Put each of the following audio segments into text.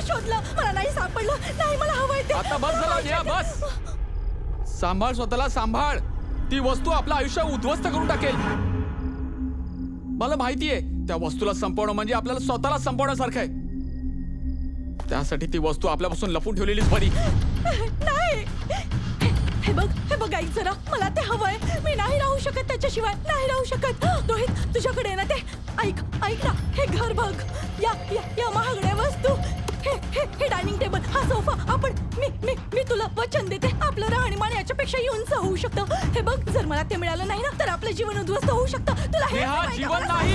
शोधलं, मला नाही सापडलं. नाही, मला हवंय ते. आता बस झाला नेहा, बस. सांभाळ स्वतःला, सांभाळ. ती वस्तू आपलं आयुष्य उद्ध्वस्त करून टाकेल. मला माहितीये त्या वस्तूला संपवणं म्हणजे आपल्याला स्वतःला संपवण्यासारखं आहे. त्यासाठी ती वस्तू आपल्यापासून लपून ठेवलेलीच बरी. नाही, हे बघ ऐक जरा, मला ते हवंय. मी नाही राहू शकत त्याच्याशिवाय, नाही राहू शकत. रोहित, तुझ्याकडे ना ते. ऐक ना, हे घर बघ. या महागड्या वस्तू, हे डायनिंग टेबल, हा सोफा. मी तुला वचन देते, आपलं राहणीमान याच्यापेक्षा उंच होऊ शकतं. हे बघ, जर मला ते मिळालं नाही ना, तर आपलं जीवन उद्ध्वस्त होऊ शकतं. तुला हे नेहा, माहिती जीवन का? नाही,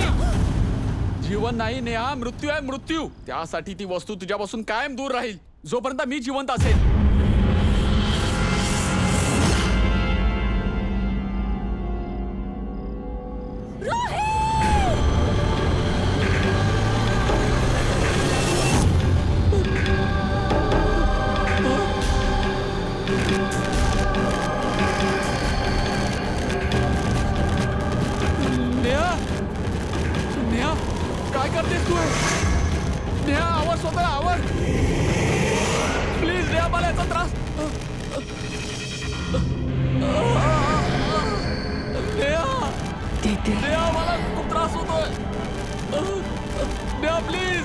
जीवन नाही नेहा, मृत्यू आहे, मृत्यू. त्यासाठी ती वस्तू तुझ्यापासून कायम दूर राहील, जोपर्यंत मी जिवंत असेल. नेहा, काय करतेस तू? नेहा, आवर स्वतःला, आवर प्लीज. नेहा, मला याचा त्रास. नेहा, मला खूप त्रास होतोय. नेहा, प्लीज.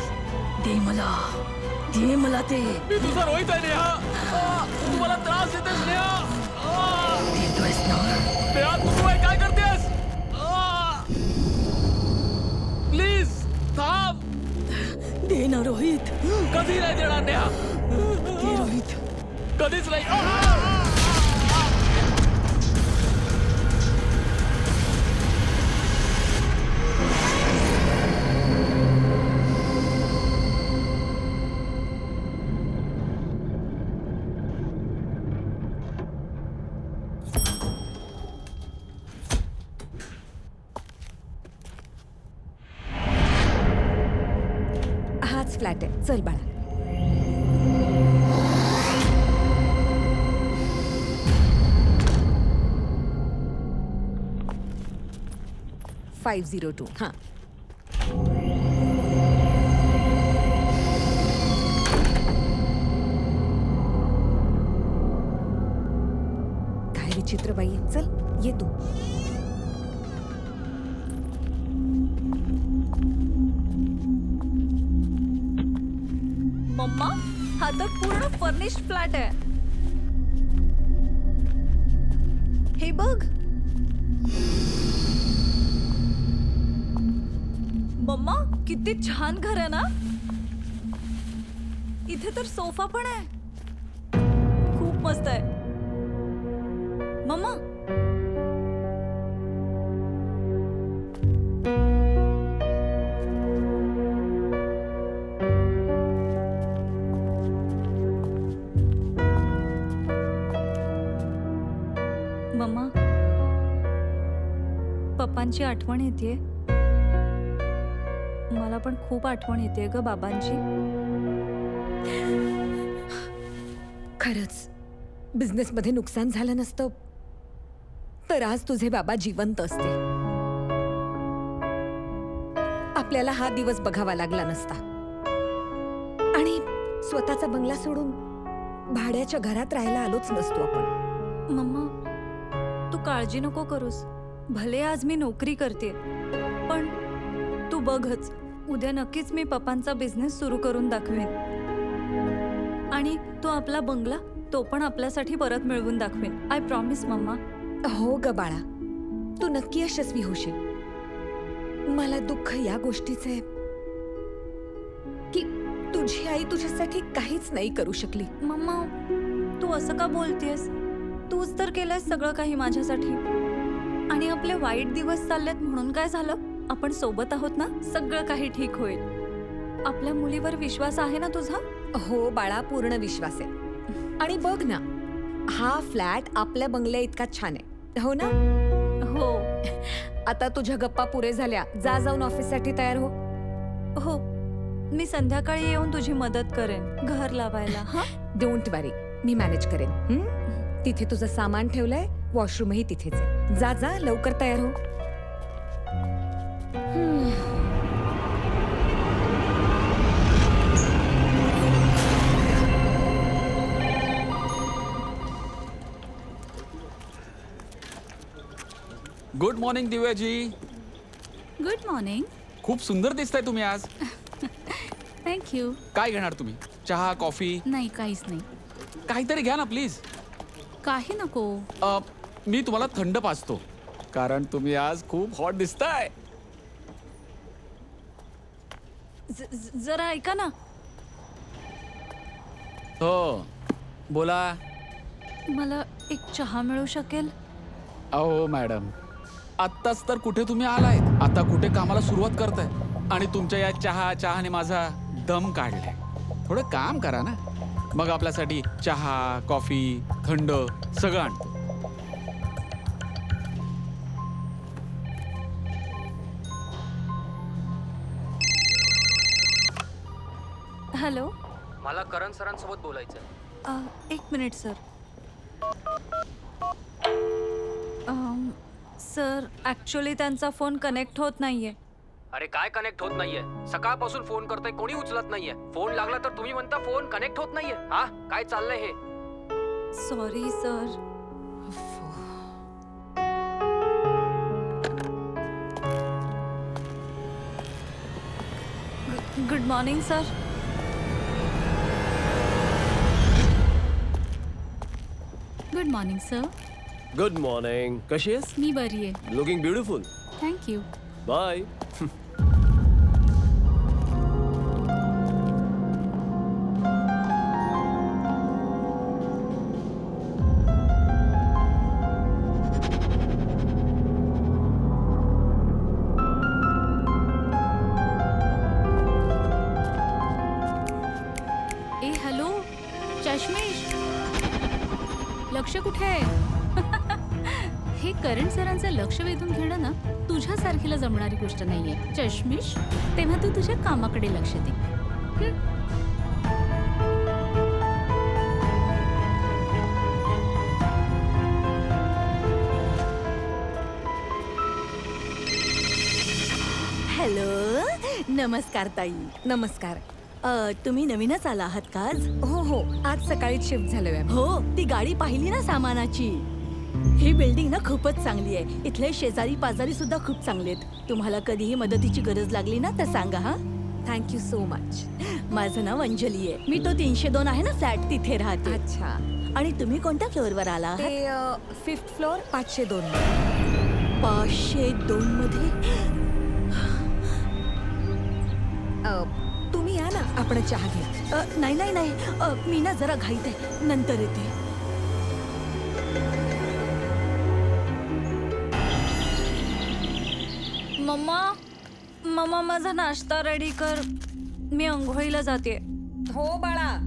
दे मला ते. मी तुझा रोहित आहे नेहा. तू मला त्रास देतेस नेहा. नेहा, तू काय करतेस? प्लीज थांब. दे ना रोहित. कधी नाही देणार नेहा, दे रोहित. कधीच नाही. हाच फ्लॅट आहे, चल बाळा. $502. हां, काय विचित्र बाई आहे. चल ये तू. मम्मा, हा तर पूर्ण फर्निश्ड फ्लॅट आहे. हे बघ. मम्मा, किती छान घर आहे ना. इथे तर सोफा पण आहे. खूप मस्त आहे. मम्मा, मम्मा, पप्पांची आठवण येते. मला पण खूप आठवण येते ग बाबांची. खरंच बिझनेसमध्ये नुकसान झालं नसतं तर आज तुझे बाबा जिवंत असते. आपल्याला हा दिवस बघावा लागला नसता आणि स्वतःचा बंगला सोडून भाड्याच्या घरात राहायला आलोच नसतो आपण. मम्मा, तू काळजी नको करूस. भले आज मी नोकरी करते, पण तू बघच, उद्या नक्कीच मी पप्पांचा बिझनेस सुरू करून दाखवेन. आणि तो आपला बंगला, तो पण आपल्यासाठी परत मिळवून दाखवेन. I promise mamma. हो ग बाळा, तू नक्की यशस्वी होशील. मला दुःख या गोष्टीचे की तुझी आई तुझ्यासाठी काहीच नाही करू शकली. मम्मा, तू असं का बोलतेस? तूच तर केलंयस सगळं काही माझ्यासाठी. आणि आपले वाईट दिवस चाललेत म्हणून काय झालं? आपण सोबत आहोत ना, सगळं काही ठीक होईल. आपल्या मुलीवर विश्वास आहे ना तुझा? हो बाळा, पूर्ण विश्वास आहे. आणि बघ ना, हा फ्लॅट आपल्या बंगल्या इतका छान आहे, हो ना? हो. आता तुझ्या गप्पा पुरे झाल्या, जाऊन ऑफिससाठी तयार हो. हो, मी संध्याकाळी येऊन तुझी मदत करेन घर लावायला. हा, डोंट वरी, मी मॅनेज करेन. तिथे तुझं सामान ठेवलंय, वॉशरूमही तिथेच आहे. जा लवकर तयार हो. गुड मॉर्निंग दिव्याजी. Good morning. खूप सुंदर दिसताय तुम्ही आज. थँक्यू. काय घेणार तुम्ही? चहा, कॉफी? नाही काहीच नाही. काहीतरी घ्या ना प्लीज. काही नको. मी तुम्हाला थंड पाजतो कारण तुम्ही आज खूप हॉट दिसताय. जरा ऐका ना. हो बोला. मला एक चहा मिळू शकेल? अहो मॅडम, आत्ताच तर कुठे तुम्ही आलाय, आता कुठे कामाला सुरुवात करताय आणि तुमच्या या चहाने माझा दम काढलाय. थोडं काम करा ना. मग आपल्यासाठी चहा, कॉफी, थंड सगळं आणतो. हॅलो. मला करण सरांसोबत बोलायचं. एक मिनिट सर. सर ॲक्च्युली त्यांचा फोन कनेक्ट होत नाहीये. अरे काय कनेक्ट होत नाहीये? सकाळपासून फोन करतोय, कोणी उचलत नाहीये. फोन लागला तर तुम्ही म्हणता फोन कनेक्ट होत नाहीये. हा काय चाललंय हे? Sorry sir. Good morning sir. Good morning sir. Good morning. कशी आहेस? मी बरी आहे. Looking beautiful. थँक्यू. बाय. ए हॅलो चष्मेश, लक्ष कुठे आहे? हे करण सरांचं लक्ष वेधून घेणं ना तुझ्यासारखीला जमणारी गोष्ट नाहीये चष्मेश. तेव्हा तू तुझ्या कामाकडे लक्ष दे. हॅलो. नमस्कार ताई. नमस्कार. तुम्ही नवीनच आला आहात का आज? हो हो, आज सकाळीच शिफ्ट झालोय आम्ही. हो, ती गाडी पाहिली ना सामानाची. ही बिल्डिंग ना खूपच चांगली आहे. इथले शेजारी पाजारी सुद्धा खूप चांगले आहेत. तुम्हाला कधीही मदतीची गरज लागली ना तर सांगा हा. Thank you so much. माझं नाव अंजली आहे. मी तो 302 आहे ना फ्लॅट तिथे राहते. अच्छा. आणि तुम्ही कोणत्या फ्लोअरवर आला आहात? ते 5th फ्लोअर 502. 502 मध्ये? तुम्ही या ना, आपण चहा घ्या. नाही नाही नाही, मी ना जरा घाईत आहे, नंतर येते. मम्मा, मम्मा माझा नाश्ता रेडी कर. मी अंघोळीला जाते. हो बाळा.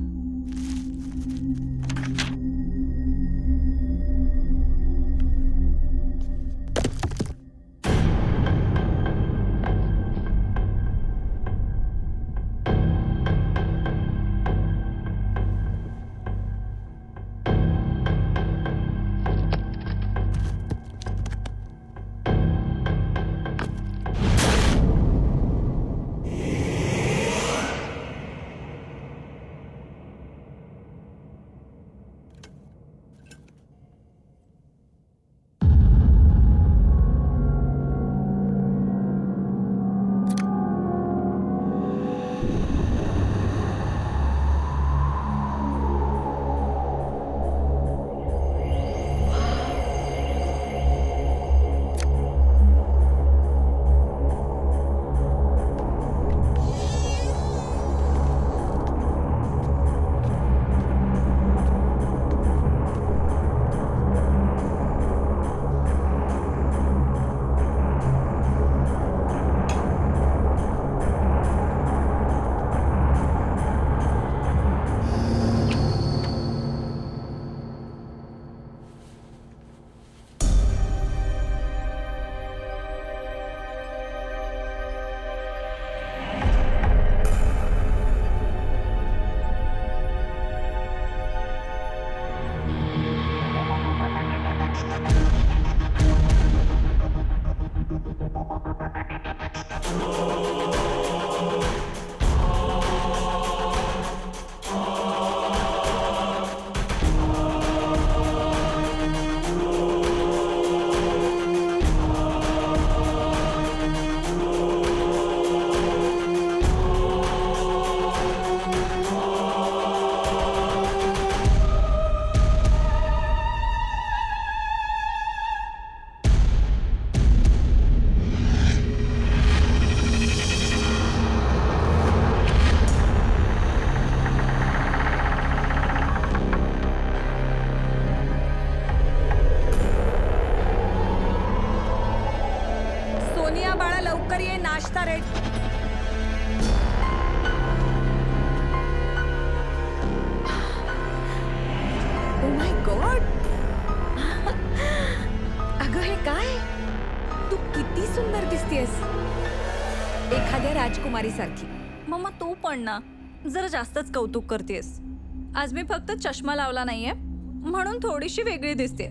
एखाद्या राजकुमारी सारखी. मम्मा तू पण ना जरा जास्तच कौतुक करतेस. आज मी फक्त चष्मा लावला नाहीये म्हणून थोडीशी वेगळी दिसते,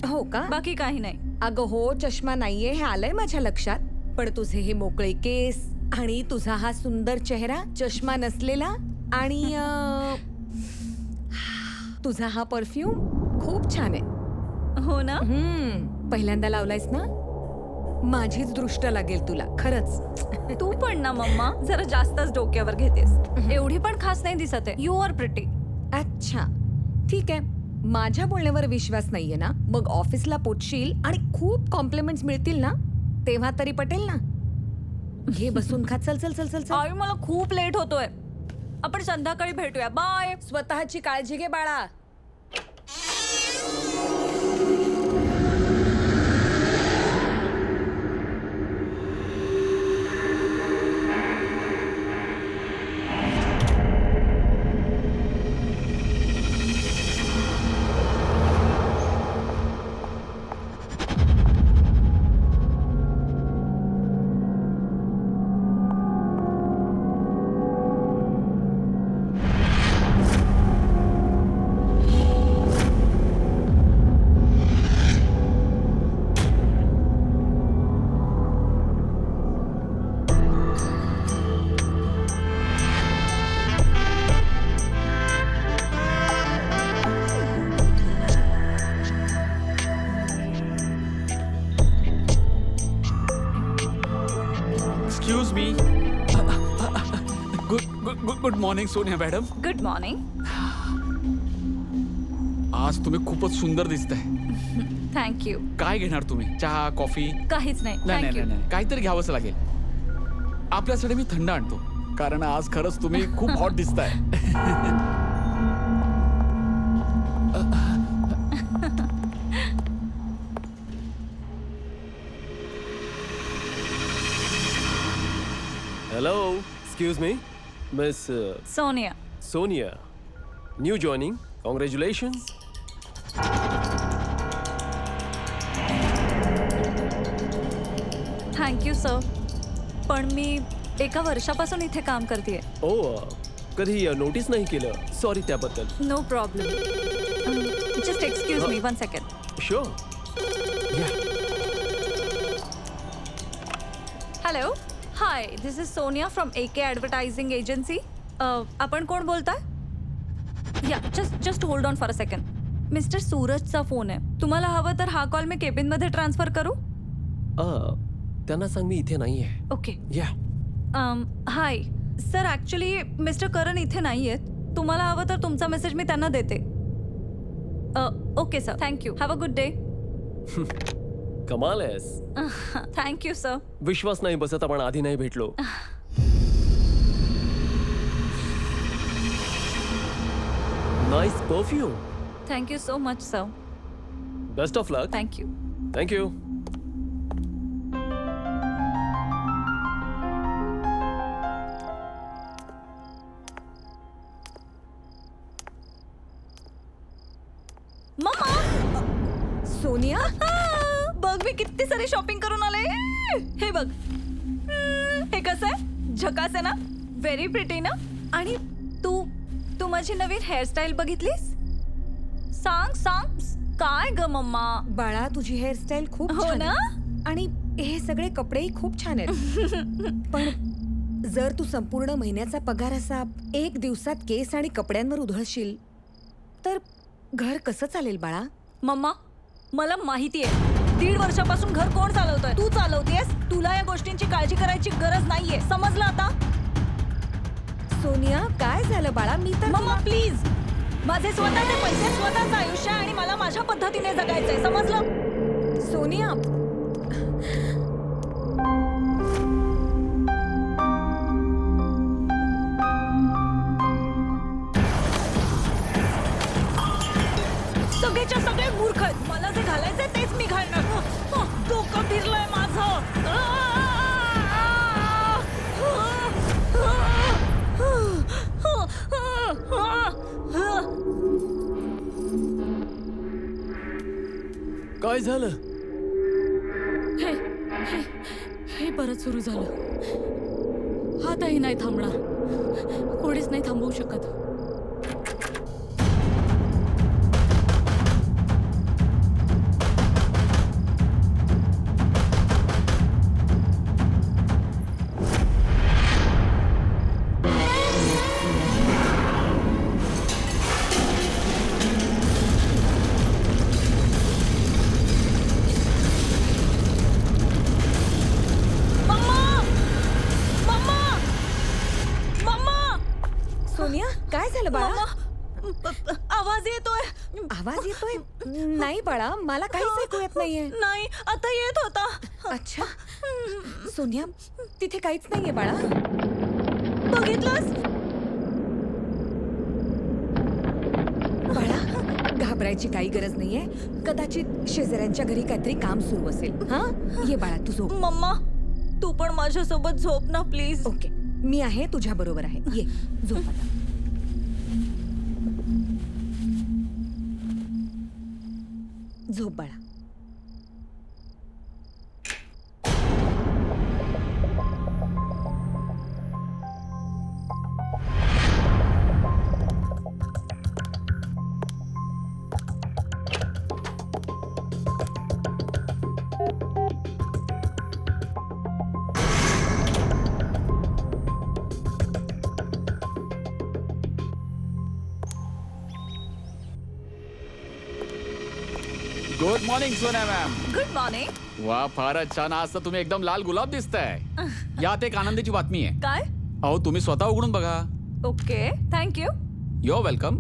हो का? बाकी काही नाही. अगं हो, चष्मा नाहीये हे आलंय माझ्या लक्षात, पण तुझे हे मोकळे केस आणि तुझा हा सुंदर चेहरा, चष्मा नसलेला आणि तुझा हा परफ्यूम खूप छान आहे. हो ना? पहिल्यांदा लावलायस ना? माझीच दृष्ट लागेल तुला खरंच. तू पण ना मम्मा जरा जास्तच डोक्यावर घेतेस. एवढी पण खास नाही दिसत आहे. You are pretty. अच्छा ठीक आहे, माझ्या बोलण्यावर विश्वास नाहीये ना? मग ऑफिसला पोचशील आणि खूप कॉम्प्लिमेंट्स मिळतील ना, तेव्हा तरी पटेल ना? घे बसून खा. चल चल चल चल चल. आई मला खूप लेट होतोय. आपण संध्याकाळी भेटूया. बाय. स्वतःची काळजी घे बाळा. Excuse me. Good morning Sonia madam. Good morning. आज तुम्ही खूपच सुंदर दिसताय. थँक्यू. काय घेणार तुम्ही? चहा, कॉफी? काहीच नाही. नाही नाही थँक्यू. नाही, काहीतरी घ्यावंच लागेल. आपल्यासाठी मी थंड आणतो, कारण आज खरंच तुम्ही खूप हॉट दिसताय. Hello, excuse me, Miss Sonia. Sonia. New joining. Congratulations. Thank you sir. पण मी एका वर्षापासून इथे काम करते. कधी नोटीस नाही केलं. सॉरी त्याबद्दल. No problem. Just excuse me 1 second. Sure. Hello. Hi, this is Sonia from AK advertising agency. आपण कोण बोलताय? या just hold on for a second. Mister सूरजचा फोन आहे. तुम्हाला हवं तर हा कॉल मी केबिनमध्ये ट्रान्सफर करू? त्यांना सांग मी इथे नाहीये. ओके. या. हाय सर, ॲक्च्युली मिस्टर करण इथे नाही आहेत. तुम्हाला हवं तर तुमचा मेसेज मी त्यांना देते. Okay sir, thank you. Have a good day. कमाल आहेस. Thank you sir. विश्वास नाही बसत आपण आधी नाही भेटलो. Nice perfume. Thank you so much sir. Best of luck. Thank you. Thank you. Mamma. Sonia, बघ मी किती सारी शॉपिंग करून आले. हे बघ. हे कसं आहे? झकास आहे ना? व्हेरी प्रिटी ना? आणि तू तू माझी नवीन हेअरस्टाईल बघितलीस? सांग सांग काय ग मम्मा? बाळा तुझी हेअरस्टाईल खूप हो छान ना? आहे. आणि हे सगळे कपडेही खूप छान आहेत. पण जर तू संपूर्ण महिन्याचा पगार असा 1 दिवसात केस आणि कपड्यांवर उधळशील तर घर कसं चालेल बाळा? मम्मा मला माहिती आहे 1.5 वर्षापासून घर कोण चालवतोय? तू चालवतेस. तुला या गोष्टींची काळजी करायची गरज नाहीये. समजलं आता? सोनिया काय झालं बाळा? मी तर मम्मा प्लीज. माझे स्वतःचे पैसे, स्वतःचं आयुष्य आणि मला माझ्या पद्धतीने जगायचंय. समजलं? सोनिया सगळेच्या सगळे मूर्ख आहेत. मला जे घालायचंय तेच मी घालणार. डोकं फिरलंय माझं. काय झालं? हे परत सुरू झालं. आताही नाही थांबणार. कोणीच नाही थांबवू शकत. सोनिया काय झालं बाळा? आवाज येतोय. आवाज येतोय? नाही बाळा, मला काहीच ऐकू येत नाहीये. नाही, आता येत होता. अच्छा सोनिया, तिथे काहीच नाहीये बाळा. बघितलंस? बाळा घाबरायची काही गरज नाहीये. कदाचित शेजाऱ्यांच्या घरी काहीतरी काम सुरू असेल. हा ये बाळा, तू झोप. मम्मा, तू पण माझ्यासोबत झोप ना प्लीज. ओके, मी आहे तुझ्या बरोबर आहे. ये झोप आता. झोप बाळा. गुड मॉर्निंग सोन्या मॅम. Good morning. वा, फारच छान. आज तर तुम्ही एकदम लाल गुलाब दिसताय. यात एक आनंदीची बातमी आहे. काय? अहो, तुम्ही स्वतः उघडून बघा. Okay, thank you. Your welcome.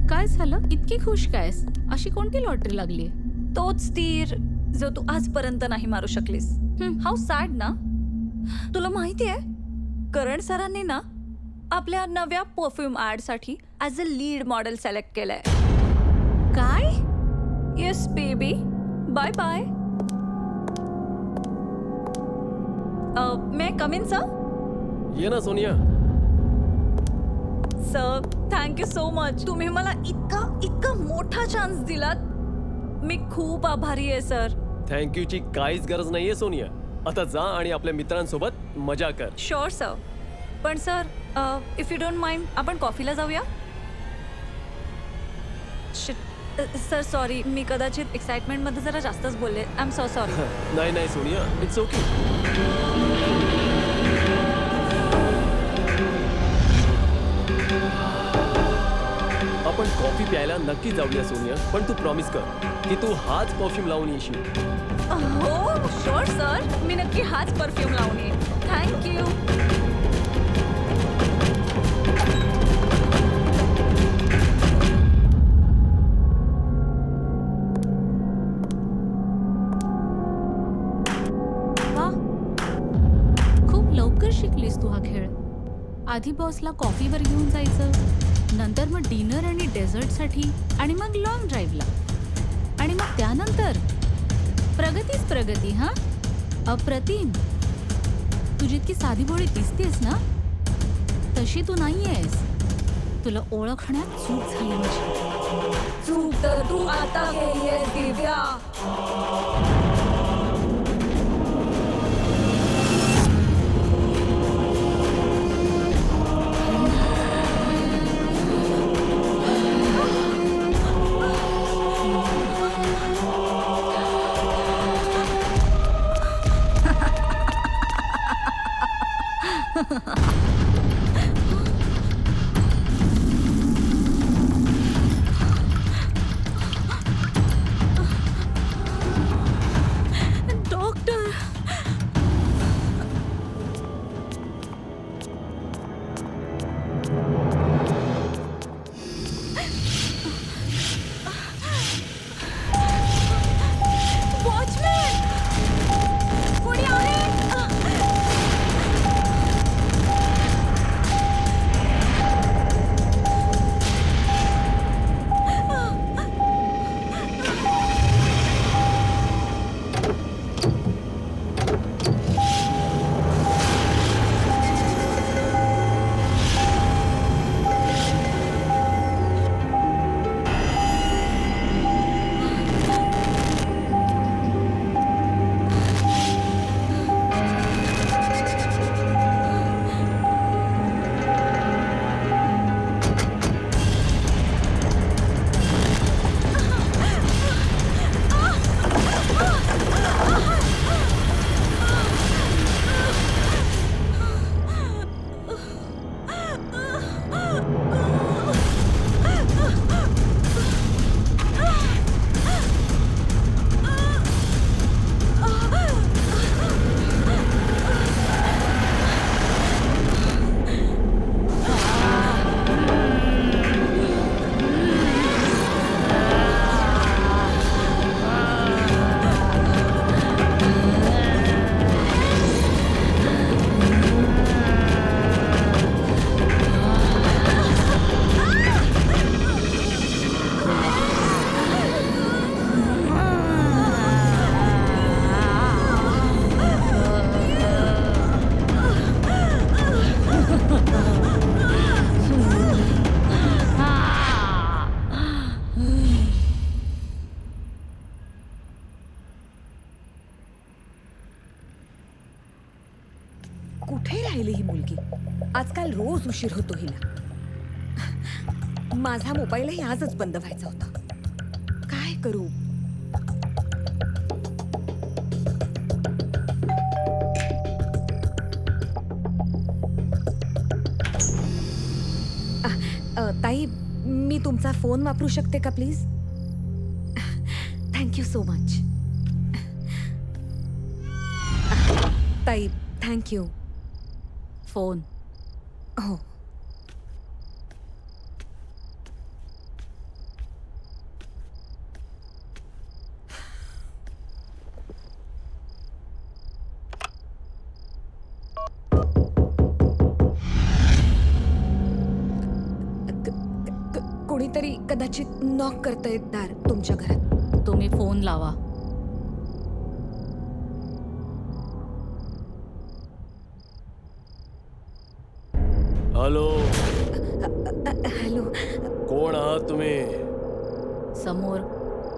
काय झालं? इतकी खुश कायस? अशी कोणती लॉटरी लागली? तोच तीर जो तू आजपर्यंत नाही मारू शकलीस. हाऊ सॅड ना. तुला माहितीये, करण सरांनी ना आपल्या नव्या परफ्यूम ऍड साठी as a lead model select केलंय. काय? Yes baby, bye bye. May come in sir? ये ना Sonia. Sir, thank you so much. तुम्ही मला इतका मोठा चान्स दिलात. मी खूप आभारी आहे सर. थँक्यूची काहीच गरज नाहीये सोनिया. आता जा आणि आपल्या मित्रांसोबत मजा कर. Sure sir. पण sir, if you don't mind, आपण कॉफीला जाऊया? सर सॉरी, मी कदाचित एक्साइटमेंटमध्ये जरा जास्तच बोलले. I am so sorry. नाही नाही सोनिया, इट्स ओके. आपण कॉफी प्यायला नक्की जाऊया सोनिया. पण तू प्रॉमिस कर की तू हाच परफ्यूम लावून येशील. हो शुअर सर, मी नक्की हाच परफ्यूम लावून येईन. थँक्यू. वा, खूप लवकर शिकलीस तू हा खेळ. आधी बॉसला कॉफीवर घेऊन जायचं, नंतर मग डिनर आणि डेझर्टसाठी, आणि मग लॉंग ड्राईव्हला, आणि मग त्यानंतर प्रगतीच प्रगती. हा, अप्रतिम. तू जितकी साधी भोळी दिसतेस ना, तशी तू नाहीयेस. तुला ओळखण्यात चूक झाली माझी. चूक तर तू आता केलीयेस दिव्या. डॉक्टर, वॉचमॅन, कोणी आहे? कुठे राहिली ही मुलगी? आजकाल रोज उशीर होतो हिला. माझा मोबाईलही आजच बंद व्हायचा होता. काय करू? ताई, मी तुमचा फोन वापरू शकते का प्लीज? Thank you so much. ताई, थँक्यू. फोन. हो. कोणीतरी कदाचित नॉक करतायत दार तुमच्या घरात. तुम्ही फोन लावा. Hello, hello. कोण आहात तुम्ही? समोर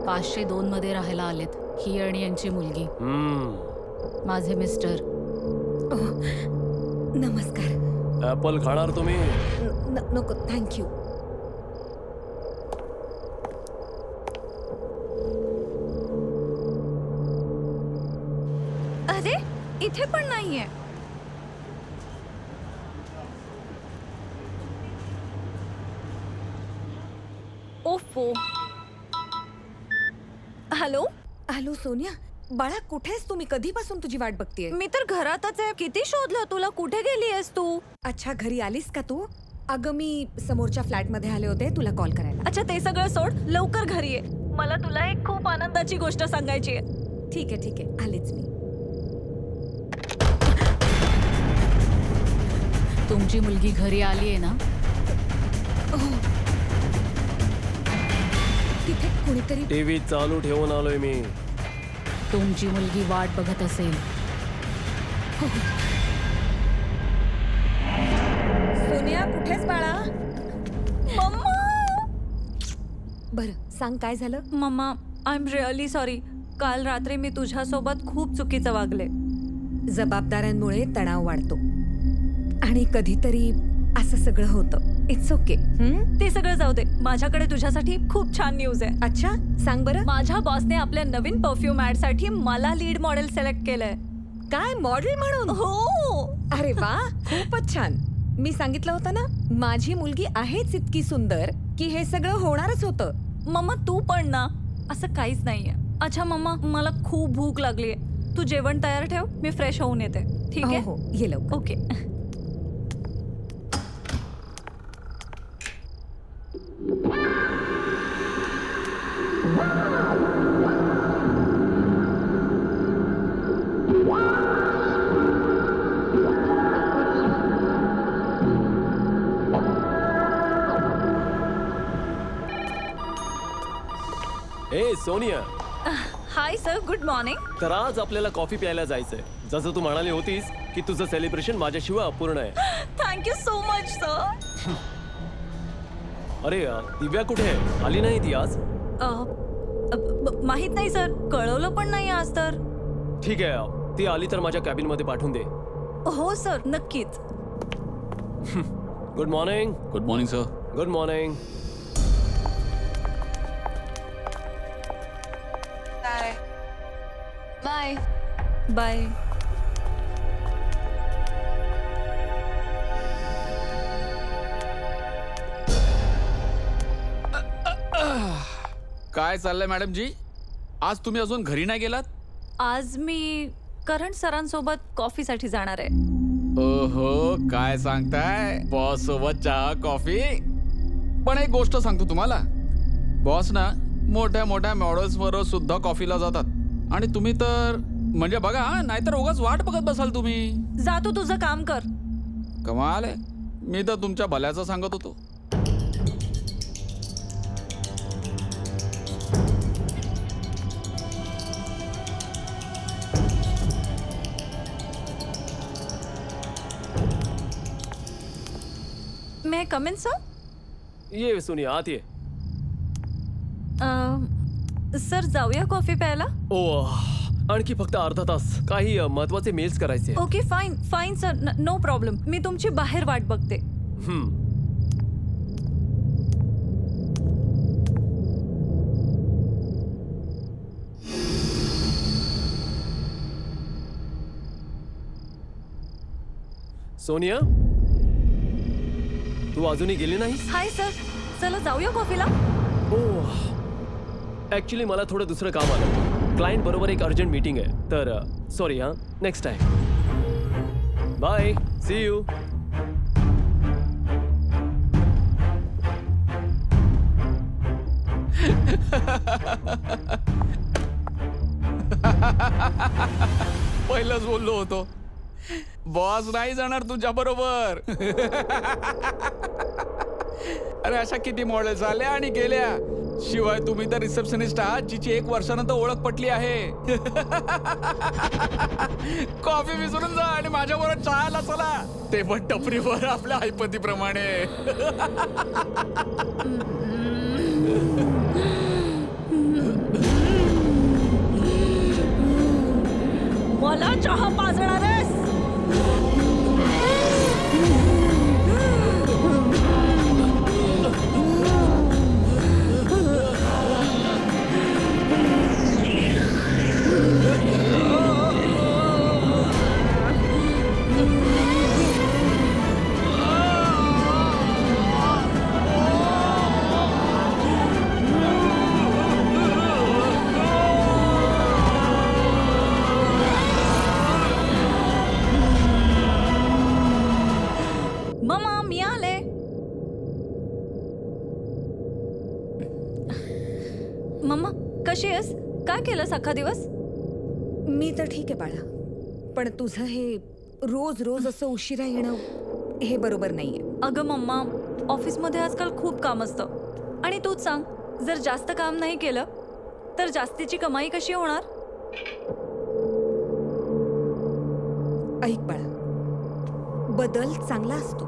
502 मध्ये राहायला आलेत ही आणि यांची मुलगी. माझे मिस्टर. नमस्कार. ऍपल खाणार तुम्ही? नको, थँक्यू. अरे इथे पण नाहीये. ओफो. हॅलो, हॅलो सोनिया, बाळा कुठेस तुम्ही? कधीपासून तुझी वाट बघतेय. मी तर घरातच आहे. किती शोधलं तुला. कुठे गेली आहेस तू? अच्छा, घरी आलीस का तू? अगं मी समोरच्या फ्लॅट मध्ये आले होते तुला कॉल करायला. अच्छा, ते सगळं सोड, लवकर घरी ये. मला तुला एक खूप आनंदाची गोष्ट सांगायची आहे. ठीक आहे, ठीक आहे, आलेच मी. तुमची मुलगी घरी आली आहे ना? तिथे कोणीतरी. टीव्ही चालू ठेवून आलोय मी. तुमची मुलगी वाट बघत असेल. सोनिया कुठेस बाळा? मम्मा. बरं सांग काय झालं? Mamma, I am really sorry. काल रात्री मी तुझ्यासोबत खूप चुकीचं वागले. जबाबदाऱ्यांमुळे तणाव वाढतो आणि कधीतरी असं सगळं होतं. It's okay. ते सगळं जाऊ दे. माझ्याकडे तुझ्यासाठी खूप छान न्यूज आहे. अच्छा, सांग बरं. माझ्या बॉसने आपल्या नवीन परफ्यूम ऍड साठी मला लीड मॉडेल सिलेक्ट केलंय. काय, मॉडेल म्हणून? हो. अरे वा, खूपच छान. मी सांगितलं होतं ना, माझी मुलगी आहेच इतकी सुंदर की हे सगळं होणारच होतं. मम्मा तू पण ना. असं काहीच नाहीये. अच्छा मम्मा, मला खूप भूक लागलीये. तू जेवण तयार ठेव, मी फ्रेश होऊन येते. ठीक आहे? हो, ये लवकर. ओके. ए Sonia, hi sir, good morning. तर आज आपल्याला कॉफी प्यायला जायचंय. जसं तू म्हणाली होतीस की तुझं सेलिब्रेशन माझ्याशिवाय अपूर्ण आहे. Thank you so much sir. अरे दिव्या कुठे आहे? आली नाही ती आज? माहित नाही सर, कळवलं पण नाही आज तर. ठीक आहे, ती आली तर माझ्या कॅबिन मध्ये पाठवून दे. हो सर, नक्कीच. Good morning. Good morning sir. Good morning. Bye. Bye. काय चाललंय मॅडम जी? आज तुम्ही अजून घरी नाही गेलात? आज मी करण सरांसोबत कॉफीसाठी जाणार आहे. ओहो, काय सांगताय? बॉस सोबत चहा कॉफी? पण एक गोष्ट सांगतो तुम्हाला, बॉस ना मोठ्या मोठ्या मॉडेल्सवर सुद्धा कॉफीला जातात आणि तुम्ही तर म्हणजे बघा, नाहीतर उगाच वाट बघत बसाल तुम्ही. जा तू तुझं काम कर. कमाल आहे. मी तर तुमच्या भल्याचं सांगत होतो. मे कम इन सर? ये सोनिया, आत ये. सर जाऊया कॉफी प्यायला? ओ आणखी फक्त अर्धा तास. काही महत्वाचे मेल्स करायचे. Okay fine fine sir, no problem. मी तुमची बाहेर वाट बघते. सोनिया, तू अजूनही गेली नाहीस? हाय सर, चला जाऊया कॉफीला. ऍक्च्युली मला थोडं दुसरं काम आलं. क्लायंट बरोबर एक अर्जंट मीटिंग आहे. तर सॉरी हां, next time. Bye, see you. पहिलंच बोललो होतो, बॉस नाही जाणार तुझ्या बरोबर. अरे अशा किती मॉडेल्स आल्या आणि गेल्या. शिवाय तुम्ही तर रिसेप्शनिस्ट आहात जिची 1 वर्षानंतर ओळख पटली आहे. कॉफी विसरून जा आणि माझ्याबरोबर चहाला चला, ते पण टपरीवर आपल्या ऐपतीप्रमाणे. मला चहा पाजणार आहेस? मम्मा मी आले. मम्मा कशी आहेस? काय केलंस अख्खा दिवस? मी तर ठीक आहे बाळा, पण तुझं हे रोज रोज असं उशिरा येणं हे बरोबर नाहीये. अगं मम्मा, ऑफिसमध्ये आजकाल खूप काम असतं आणि तूच सांग, जर जास्त काम नाही केलं तर जास्तीची कमाई कशी होणार? ऐक बाळा, बदल चांगला असतो,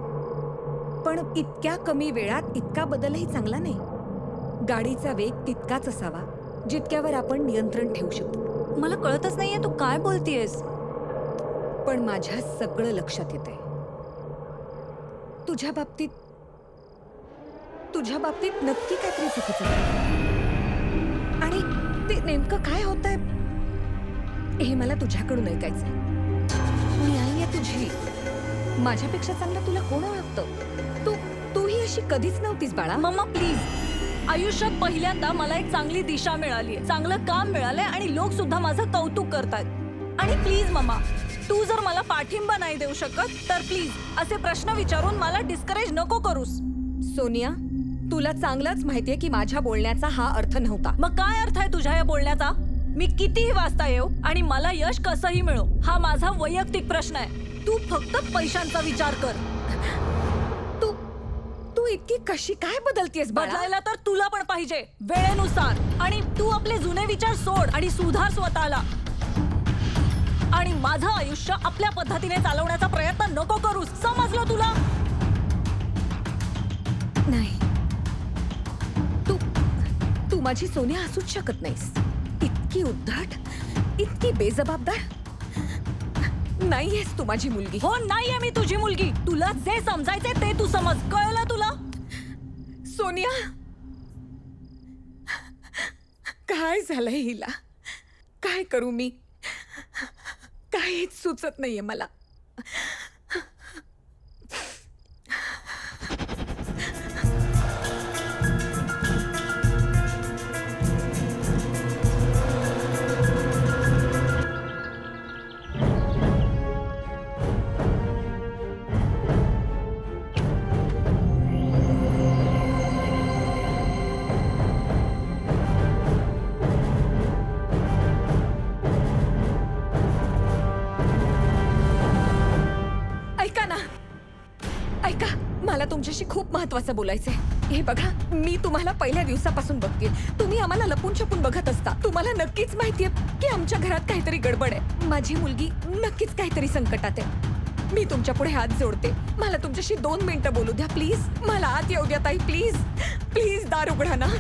पण इतक्या कमी वेळात इतका बदलही चांगला नाही. गाडीचा वेग तितकाच असावा जितक्यावर आपण नियंत्रण ठेवू शकतो. मला कळतच नाहीये तू काय बोलतीयस. पण माझ्या सगळं लक्षात येतंय. तुझ्या बाबतीत नक्की काहीतरी चुकीचं आहे. आणि ते नेमकं काय होतंय हे मला तुझ्याकडून ऐकायचंय. मी आई आहे तुझी. माझ्यापेक्षा चांगलं तुला कोण ओळखतं? तूही अशी कधीच नव्हतीस बाळा. मम्मा प्लीज, आयुष्यात पहिल्यांदा मला एक चांगली दिशा मिळाली, चांगलं काम मिळालंय आणि लोक सुद्धा माझं कौतुक करतायत. आणि प्लीज मम्मा, तू जर मला पाठिंबा नाही देऊ शकत तर प्लीज असे प्रश्न विचारून मला डिस्करेज नको करूस. सोनिया, तुला चांगलंच माहितीये की माझ्या बोलण्याचा हा अर्थ नव्हता. मग काय अर्थ आहे तुझ्या या बोलण्याचा? मी कितीही वाजता येऊ आणि मला यश कसंही मिळो, हा माझा वैयक्तिक प्रश्न आहे. तू फक्त पैशांचा विचार कर. तू इतकी कशी काय बदलतेस बाळा? बदलायला तर तुला पण पाहिजे वेळेनुसार. आणि तू आपले जुने विचार सोड आणि सुधार स्वतःला. आणि माझं आयुष्य आपल्या पद्धतीने चालवण्याचा प्रयत्न नको करूस, समजलं तुला? नाही, तू माझी सोनिया असूच शकत नाहीस. इतकी उद्धट, इतकी बेजबाबदार नाहीयेस तू माझी मुलगी. हो, नाहीये मी तुझी मुलगी. तुला जे समजायचे ते तू समज, कळलं तुला? सोनिया, काय झालंय हिला? काय करू मी? काहीच सुचत नाहीये मला. ऐका, मला तुमच्याशी खूप महत्वाचं बोलायचंय. हे बघा, मी तुम्हाला पहिल्या दिवसापासून बघते. तुम्ही आम्हाला लपून छपून बघत असता. तुम्हाला नक्कीच माहितीये की आमच्या घरात काहीतरी गडबड आहे. माझी मुलगी नक्कीच काहीतरी संकटात आहे. मी तुमच्या पुढे हात जोडते. मला तुमच्याशी 2 मिनिटं बोलू द्या प्लीज. मला आत येऊ द्या ताई, प्लीज प्लीज. दार उघडा ना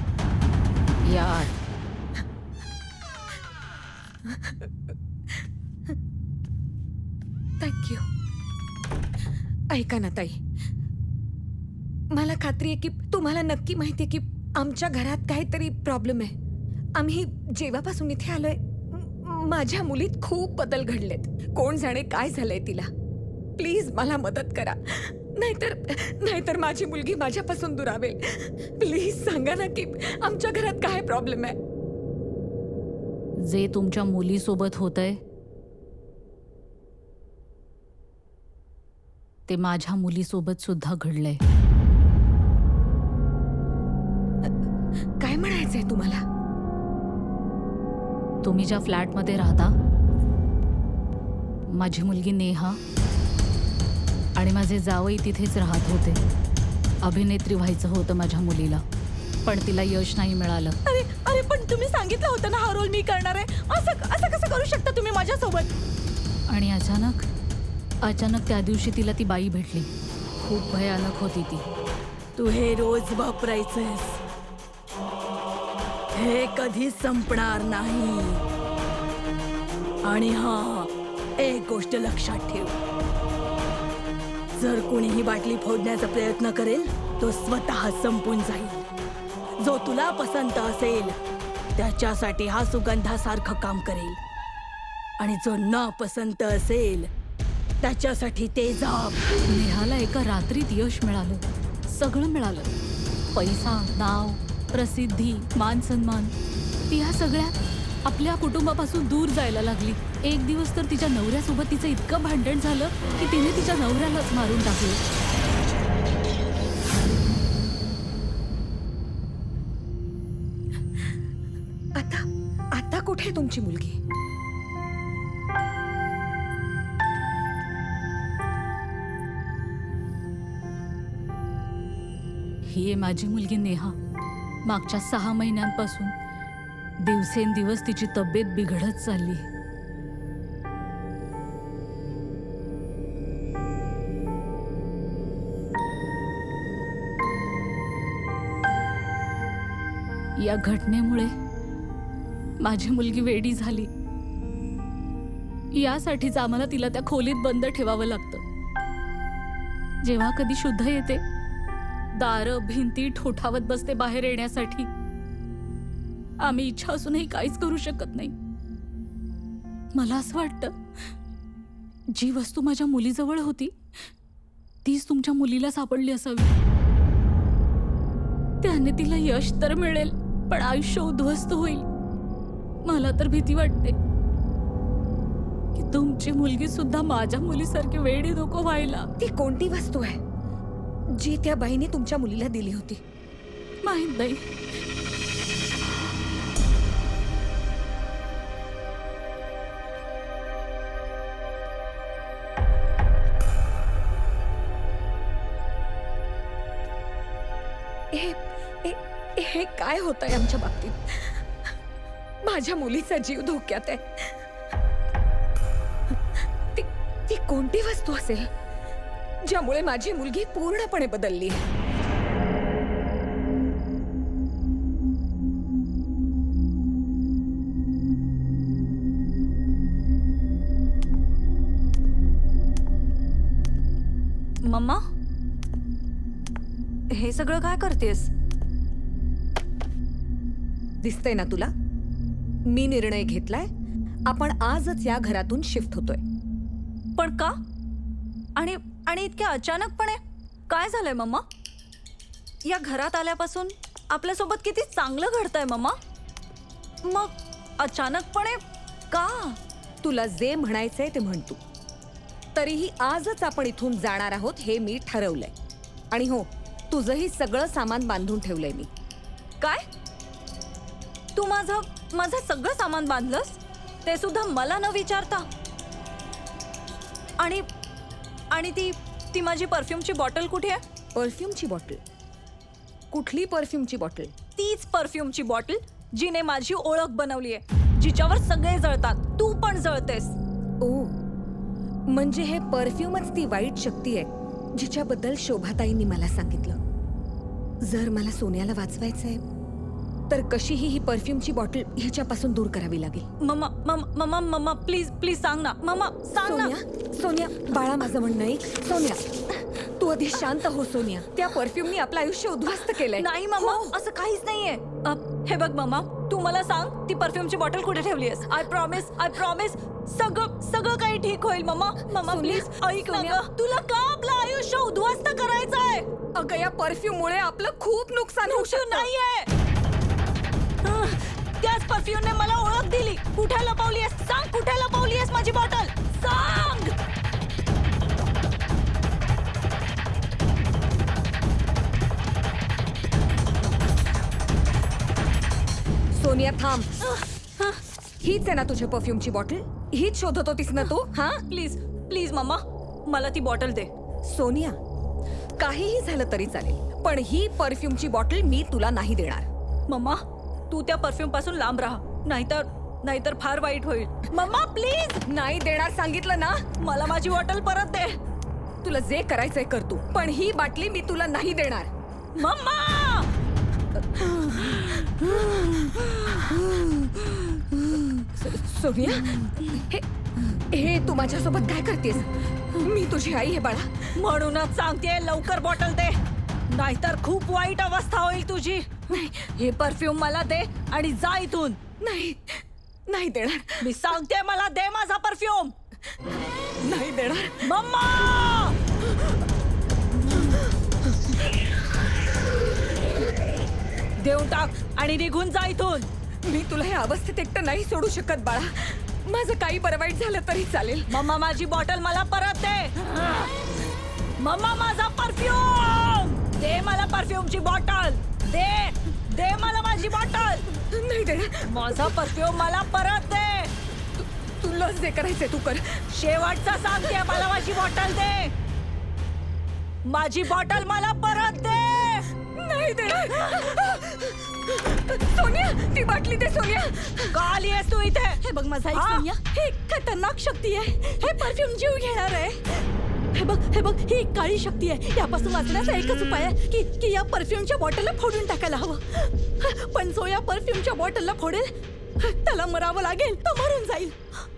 यार थँक्यू. ऐका ना ताई, मला खात्री आहे की तुम्हाला नक्की माहिती आहे की आमच्या घरात काहीतरी प्रॉब्लेम आहे. आम्ही जेव्हापासून इथे आलोय माझ्या मुलीत खूप बदल घडलेत. कोण जाणे काय झालंय तिला. प्लीज मला मदत करा, नाहीतर माझी मुलगी माझ्यापासून दुरावेल. प्लीज सांगा ना की आमच्या घरात काय प्रॉब्लेम आहे. जे तुमच्या मुलीसोबत होतंय ते माझ्या मुलीसोबत सुद्धा घडलंय. काय म्हणायचंय तुम्हाला? तुम्ही ज्या फ्लॅटमध्ये राहता, माझी मुलगी नेहा आणि माझे जावई तिथेच राहत होते. अभिनेत्री व्हायचं होतं माझ्या मुलीला, पण तिला यश नाही मिळालं. अरे अरे पण तुम्ही सांगितलं होतं ना हा रोल मी करणार आहे. असं कसं करू शकता तुम्ही माझ्यासोबत? आणि अचानक त्या दिवशी तिला ती बाई भेटली. खूप भयानक होती ती. तू हे रोज वापरायचंस, हे कधीच संपणार नाही. आणि हा, एक गोष्ट लक्षात ठेव, जर कोणी ही बाटली फोडण्याचा प्रयत्न करेल तो स्वतः संपून जाईल. जो तुला पसंत असेल त्याच्यासाठी हा सुगंधासारखं काम करेल, आणि जो न पसंत असेल त्याच्यासाठी ते जाप. नेहाला एका रात्रीत यश मिळालं, सगळं मिळालं. पैसा, नाव, प्रसिद्धी, मान सन्मान. ती ह्या सगळ्यात आपल्या कुटुंबापासून दूर जायला लागली. एक दिवस तर तिच्या नवऱ्यासोबत तिचं इतकं भांडण झालं की तिने तिच्या नवऱ्यालाच मारून टाकलं. आता कुठे आहे तुमची मुलगी? ही आहे माझी मुलगी नेहा. मागच्या 6 महिन्यांपासून दिवसेंदिवस तिची तब्येत बिघडत चालली. या घटनेमुळे माझी मुलगी वेडी झाली. यासाठीच आम्हाला तिला त्या खोलीत बंद ठेवावं लागतं. जेव्हा कधी शुद्ध येते, दारं भिंती ठोठावत बसते बाहेर येण्यासाठी. आम्ही इच्छा असूनही काहीच करू शकत नाही. मला असं वाटतं, जी वस्तू माझ्या मुलीजवळ होती तीच तुमच्या मुलीला सापडली असावी. त्याने तिला यश तर मिळेल, पण आयुष्य उद्ध्वस्त होईल. मला तर भीती वाटते की तुमची मुलगी सुद्धा माझ्या मुलीसारखी वेडी नको व्हायला. ती कोणती वस्तू आहे जी त्या बाईने तुमच्या मुलीला दिली होती? माहित नाही. हे काय होतंय आमच्या बाबतीत? माझ्या मुलीचा जीव धोक्यात आहे. ती कोणती वस्तू असेल ज्यामुळे माझी मुलगी पूर्णपणे बदलली? मम्मा, हे सगळं काय करतेस? दिसतंय ना तुला? मी निर्णय घेतलाय. आपण आजच या घरातून शिफ्ट होतोय. पण का? आणि इतक्या अचानकपणे काय झालंय मम्मा? या घरात आल्यापासून आपल्यासोबत किती चांगलं घडतंय मम्मा. मग अचानकपणे का? तुला जे म्हणायचंय ते म्हण तू. तरीही आजच आपण इथून जाणार आहोत हे मी ठरवलंय. आणि हो, तुझंही सगळं सामान बांधून ठेवलंय मी. काय? तू माझं सगळं सामान बांधलंस? ते सुद्धा मला न विचारता? आणि ती माझी परफ्यूमची बॉटल कुठे आहे? परफ्यूमची बॉटल? कुठली परफ्यूमची बॉटल? तीच परफ्यूमची बॉटल जिने माझी ओळख बनवली आहे, जिच्यावर सगळे जळतात. तू पण जळतेस. ओ, म्हणजे हे परफ्यूमच ती वाईट शक्ती आहे जिच्याबद्दल शोभाताईंनी मला सांगितलं. जर मला सोन्याला वाचवायचंय तर कशीही ही परफ्यूमची बॉटल ह्याच्यापासून दूर करावी लागेल. Mamma mamma mamma mamma please please सांग ना मम्मा सांग ना. सोनिया सोनिया बाळा माझं म्हणणं ऐक. सोनिया तू आधी शांत हो. सोनिया त्या परफ्यूमनी आपलं आयुष्य उद्ध्वस्त केलंय. नाही मम्मा हो. असं काहीच नाहीये. हे बघ मम्मा तू मला सांग ती परफ्यूमची बॉटल कुठे ठेवली आहेस. आय प्रॉमिस सगळं सगळं काही ठीक होईल. मम्मा मम्मा सोनिया, प्लीज ऐक ना सोनिया. गं. तुला का आपलं आयुष्य उद्ध्वस्त करायचंय. अगं या परफ्यूम मुळे आपलं खूप नुकसान होऊ नुकसान शकतं. नाहीये. त्याच परफ्यूमने मला ओळख दिली. कुठे लपवलीयस सांग. कुठे लपवलीयस माझी बॉटल सांग. सोनिया थांब. हीच आहे ना तुझ्या परफ्यूमची बॉटल. हीच शोधत होतीस ना तू. हा प्लीज प्लीज मम्मा मला ती बॉटल दे. सोनिया काहीही झालं तरी चालेल पण ही परफ्यूमची बॉटल मी तुला नाही देणार. मम्मा तू त्या परफ्यूम पासून लांब राहा नाहीतर फार वाईट होईल. मम्मा प्लीज नाही देणार सांगितलं ना. मला माझी बॉटल परत दे. तुला जे करायचंय कर तू पण ही बाटली मी तुला नाही देणार. मम्मा सोनिया हे हे तू माझ्यासोबत काय करतेस. मी तुझी आई आहे बाळा. म्हणूनच सांगते लवकर बॉटल दे नाहीतर खूप वाईट अवस्था होईल तुझी. हे परफ्यूम मला दे आणि जा इथून. नाही नाही देणार. मी सांगते मला दे माझा परफ्यूम. नाही देणार. मम्मा देऊन टाक आणि निघून जा इथून. मी तुला ह्या अवस्थेत एकटं नाही सोडू शकत बाळा. माझं काही बरं वाईट झालं तरी चालेल. मम्मा माझी बॉटल मला परत दे. मम्मा माझा परफ्यूम दे. मला परफ्यूमची बॉटल दे. दे मला माझी बॉटल. नाही देणार. माझा परफ्यूम मला परत दे. तुला जे करायचंय तू कर. शेवटचा सांगते मला माझी बॉटल दे. माझी बॉटल मला परत दे. नाही देणार. सोनिया ती बाटली दे. सोनिया का आलीयस तू इथे. हे बघ माझा एक हा? सोनिया हे एक खतरनाक शक्ती आहे. हे परफ्यूम जीव घेणार आहे. हे बघ ही एक काळी शक्ती आहे. यापासून वाचण्याचा एकच उपाय आहे की या परफ्यूमच्या बॉटलला फोडून टाकायला हवं. पण जो या परफ्यूमच्या बॉटलला फोडेल त्याला मरावं लागेल. तो मरून जाईल.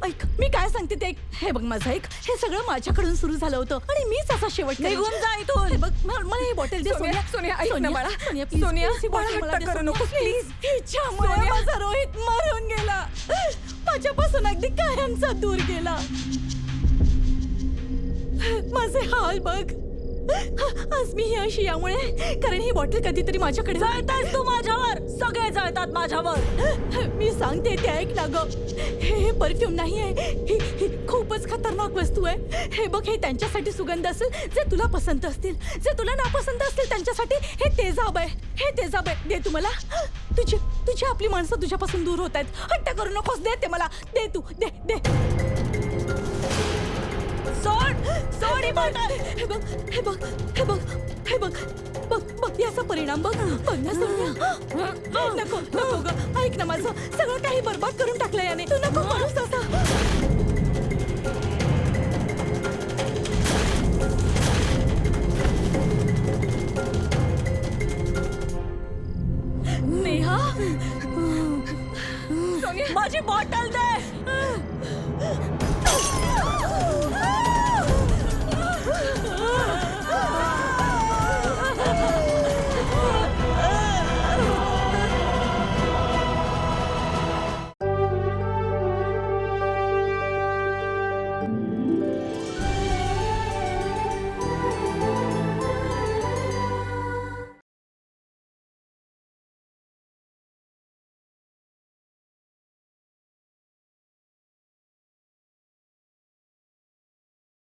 ऐक मी काय सांगते ते ऐक. हे बघ माझा ऐक. हे सगळं माझ्याकडून सुरू झालं होतं आणि मीच असा शेवट करेन. निघून जा इथून. हे बघ मला ही बॉटल दे. सोनिया, सोनिया, ऐक ना बाळा. सोनिया प्लीज सोनिया, प्लीज, ही बाळा, बॉटल मला हट्ट दे. करू सोनिया, नकोस, प्लीज. हिच्यामुळे सोनिया. माझा रोहित मरून गेला. माझ्यापासून अगदी कायमचा दूर गेला. माझे हाल बघ. आज मी ही अशी यामुळे कारण ही बॉटल कधीतरी माझ्याकडे जळतायस तू माझ्यावर. सगळे जळतात माझ्यावर. मी सांगते ते ऐक ना ग. हे परफ्यूम नाही आहे. ही खूपच खतरनाक वस्तू आहे. हे बघ हे त्यांच्यासाठी सुगंध असेल जे तुला पसंत असतील. जे तुला नापसंत असतील त्यांच्यासाठी हे तेजाब आहे. हे तेजाब आहे. दे तू मला. तुझी आपली माणसं तुझ्यापासून दूर होत आहेत. हट्ट करू नकोस. दे ते मला. दे तू. दे दे. सोड ही बॉटल. हे बघ हे बघ हे बघ हे बघ बघ बघ याचा परिणाम बघ. बघ ना सोनिया. नको नको ग. ऐक ना माझं सगळं काही बरबाद करून टाकलं याने. तू नको करूस असं.